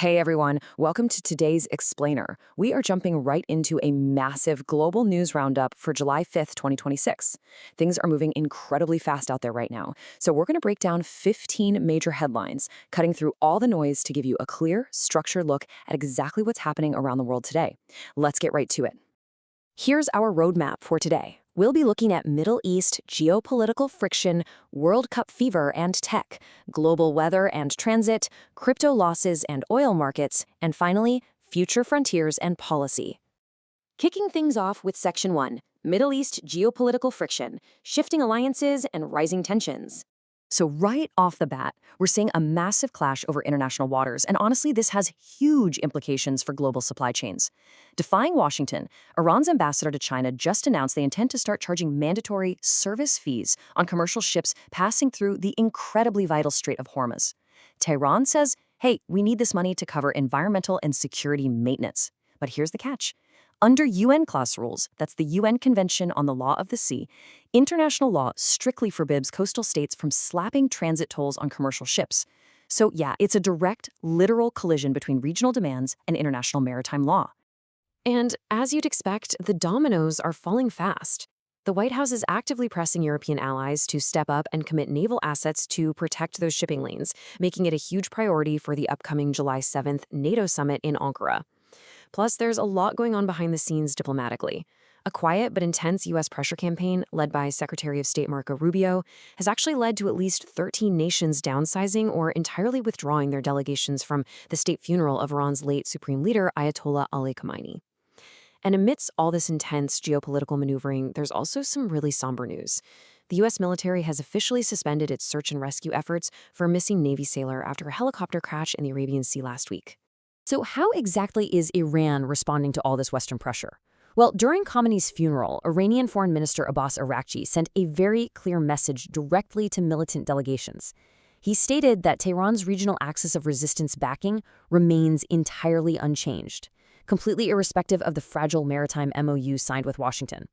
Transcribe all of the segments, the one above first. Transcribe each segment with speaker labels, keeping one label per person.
Speaker 1: Hey everyone, welcome to today's Explainer. We are jumping right into a massive global news roundup for July 5th, 2026. Things are moving incredibly fast out there right now, so we're going to break down 15 major headlines, cutting through all the noise to give you a clear, structured look at exactly what's happening around the world today. Let's get right to it. Here's our roadmap for today. We'll be looking at Middle East geopolitical friction, World Cup fever and tech, global weather and transit, crypto losses and oil markets, and finally, future frontiers and policy. Kicking things off with Section 1, Middle East geopolitical friction, shifting alliances and rising tensions. So right off the bat, we're seeing a massive clash over international waters, and honestly, this has huge implications for global supply chains. Defying Washington, Iran's ambassador to China just announced they intend to start charging mandatory service fees on commercial ships passing through the incredibly vital Strait of Hormuz. Tehran says, hey, we need this money to cover environmental and security maintenance. But here's the catch. Under UN-class rules, that's the UN Convention on the Law of the Sea, international law strictly forbids coastal states from slapping transit tolls on commercial ships. So yeah, it's a direct, literal collision between regional demands and international maritime law. And as you'd expect, the dominoes are falling fast. The White House is actively pressing European allies to step up and commit naval assets to protect those shipping lanes, making it a huge priority for the upcoming July 7th NATO summit in Ankara. Plus, there's a lot going on behind the scenes diplomatically. A quiet but intense U.S. pressure campaign led by Secretary of State Marco Rubio has actually led to at least 13 nations downsizing or entirely withdrawing their delegations from the state funeral of Iran's late supreme leader, Ayatollah Ali Khamenei. And amidst all this intense geopolitical maneuvering, there's also some really somber news. The U.S. military has officially suspended its search and rescue efforts for a missing Navy sailor after a helicopter crash in the Arabian Sea last week. So how exactly is Iran responding to all this Western pressure? Well, during Khamenei's funeral, Iranian Foreign Minister Abbas Araghchi sent a very clear message directly to militant delegations. He stated that Tehran's regional axis of resistance backing remains entirely unchanged, completely irrespective of the fragile maritime MOU signed with Washington.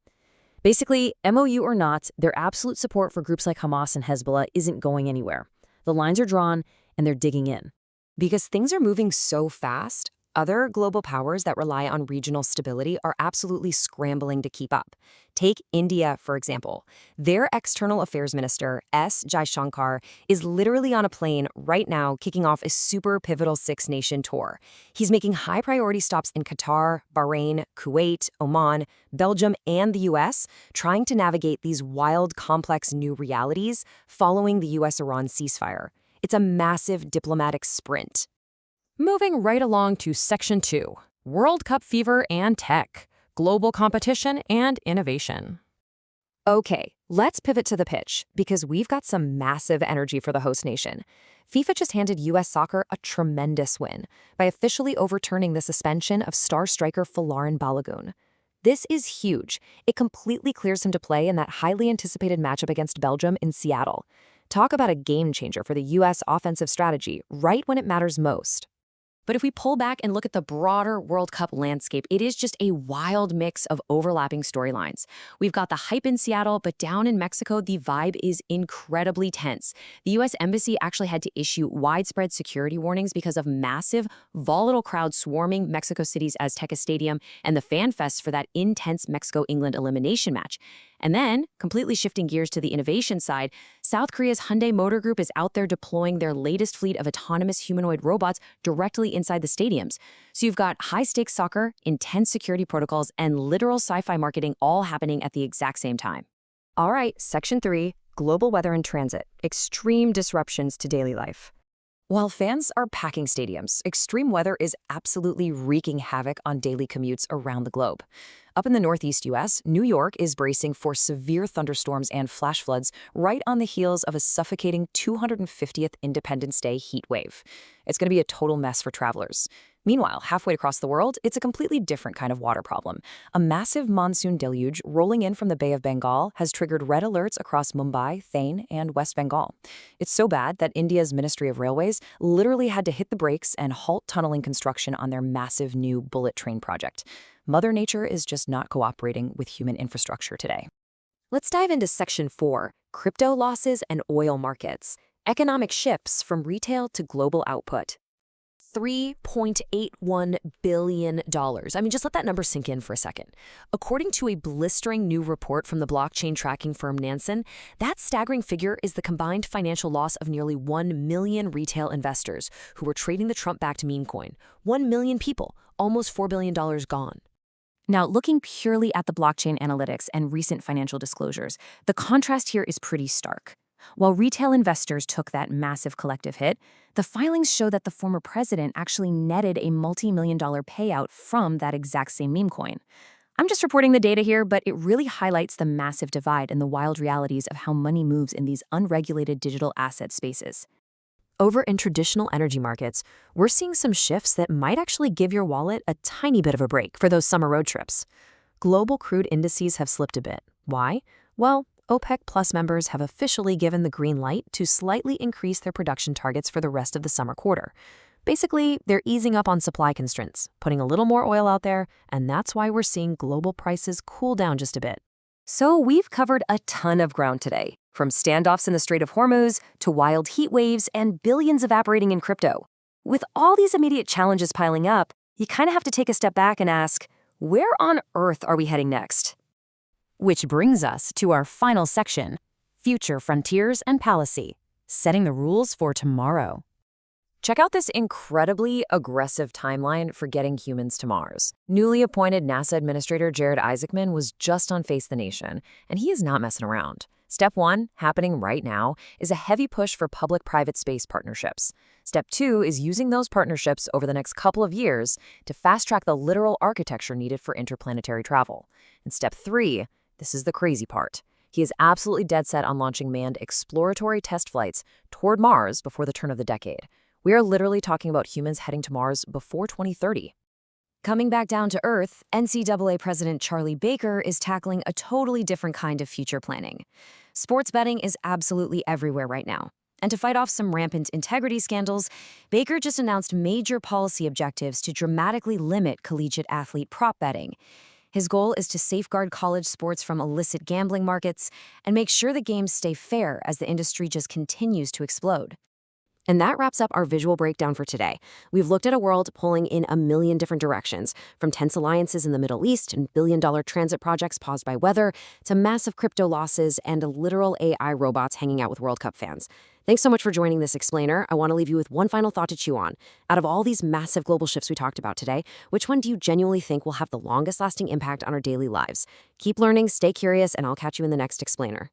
Speaker 1: Basically, MOU or not, their absolute support for groups like Hamas and Hezbollah isn't going anywhere. The lines are drawn, and they're digging in. Because things are moving so fast, other global powers that rely on regional stability are absolutely scrambling to keep up. Take India, for example. Their external affairs minister, S. Jaishankar, is literally on a plane right now kicking off a super pivotal six-nation tour. He's making high-priority stops in Qatar, Bahrain, Kuwait, Oman, Belgium, and the U.S., trying to navigate these wild, complex new realities following the U.S.-Iran ceasefire. It's a massive diplomatic sprint. Moving right along to Section 2, World Cup fever and tech, global competition and innovation. Okay, let's pivot to the pitch, because we've got some massive energy for the host nation. FIFA just handed U.S. Soccer a tremendous win by officially overturning the suspension of star striker Folarin Balogun. This is huge. It completely clears him to play in that highly anticipated matchup against Belgium in Seattle. Talk about a game changer for the U.S. offensive strategy right when it matters most. But if we pull back and look at the broader World Cup landscape, it is just a wild mix of overlapping storylines. We've got the hype in Seattle, but down in Mexico, the vibe is incredibly tense. The U.S. Embassy actually had to issue widespread security warnings because of massive, volatile crowds swarming Mexico City's Azteca Stadium and the fan fest for that intense Mexico-England elimination match. And then, completely shifting gears to the innovation side, South Korea's Hyundai Motor Group is out there deploying their latest fleet of autonomous humanoid robots directly inside the stadiums. So you've got high-stakes soccer, intense security protocols, and literal sci-fi marketing all happening at the exact same time. All right, Section 3, global weather and transit, extreme disruptions to daily life. While fans are packing stadiums, extreme weather is absolutely wreaking havoc on daily commutes around the globe. Up in the Northeast U.S., New York is bracing for severe thunderstorms and flash floods right on the heels of a suffocating 250th Independence Day heat wave. It's going to be a total mess for travelers. Meanwhile, halfway across the world, it's a completely different kind of water problem. A massive monsoon deluge rolling in from the Bay of Bengal has triggered red alerts across Mumbai, Thane, and West Bengal. It's so bad that India's Ministry of Railways literally had to hit the brakes and halt tunneling construction on their massive new bullet train project. Mother Nature is just not cooperating with human infrastructure today. Let's dive into Section 4, crypto losses and oil markets, economic shifts from retail to global output. $3.81 billion. I mean, just let that number sink in for a second. According to a blistering new report from the blockchain tracking firm Nansen, that staggering figure is the combined financial loss of nearly 1 million retail investors who were trading the Trump-backed meme coin. 1 million people, almost $4 billion gone. Now, looking purely at the blockchain analytics and recent financial disclosures, the contrast here is pretty stark. While retail investors took that massive collective hit, the filings show that the former president actually netted a multi-million-dollar payout from that exact same meme coin. I'm just reporting the data here, but it really highlights the massive divide and the wild realities of how money moves in these unregulated digital asset spaces. Over in traditional energy markets, we're seeing some shifts that might actually give your wallet a tiny bit of a break for those summer road trips. Global crude indices have slipped a bit. Why? Well, OPEC Plus members have officially given the green light to slightly increase their production targets for the rest of the summer quarter. Basically, they're easing up on supply constraints, putting a little more oil out there, and that's why we're seeing global prices cool down just a bit. So we've covered a ton of ground today, from standoffs in the Strait of Hormuz to wild heat waves and billions evaporating in crypto. With all these immediate challenges piling up, you kind of have to take a step back and ask, where on earth are we heading next? Which brings us to our final section, Future Frontiers and Policy, setting the rules for tomorrow. Check out this incredibly aggressive timeline for getting humans to Mars. Newly appointed NASA Administrator Jared Isaacman was just on Face the Nation, and he is not messing around. Step 1, happening right now, is a heavy push for public-private space partnerships. Step 2 is using those partnerships over the next couple of years to fast-track the literal architecture needed for interplanetary travel. And Step 3, this is the crazy part. He is absolutely dead set on launching manned exploratory test flights toward Mars before the turn of the decade. We are literally talking about humans heading to Mars before 2030. Coming back down to Earth, NCAA President Charlie Baker is tackling a totally different kind of future planning. Sports betting is absolutely everywhere right now. And to fight off some rampant integrity scandals, Baker just announced major policy objectives to dramatically limit collegiate athlete prop betting. His goal is to safeguard college sports from illicit gambling markets and make sure the games stay fair as the industry just continues to explode. And that wraps up our visual breakdown for today. We've looked at a world pulling in a million different directions, from tense alliances in the Middle East and billion-dollar transit projects paused by weather, to massive crypto losses and literal AI robots hanging out with World Cup fans. Thanks so much for joining this explainer. I want to leave you with one final thought to chew on. Out of all these massive global shifts we talked about today, which one do you genuinely think will have the longest lasting impact on our daily lives? Keep learning, stay curious, and I'll catch you in the next explainer.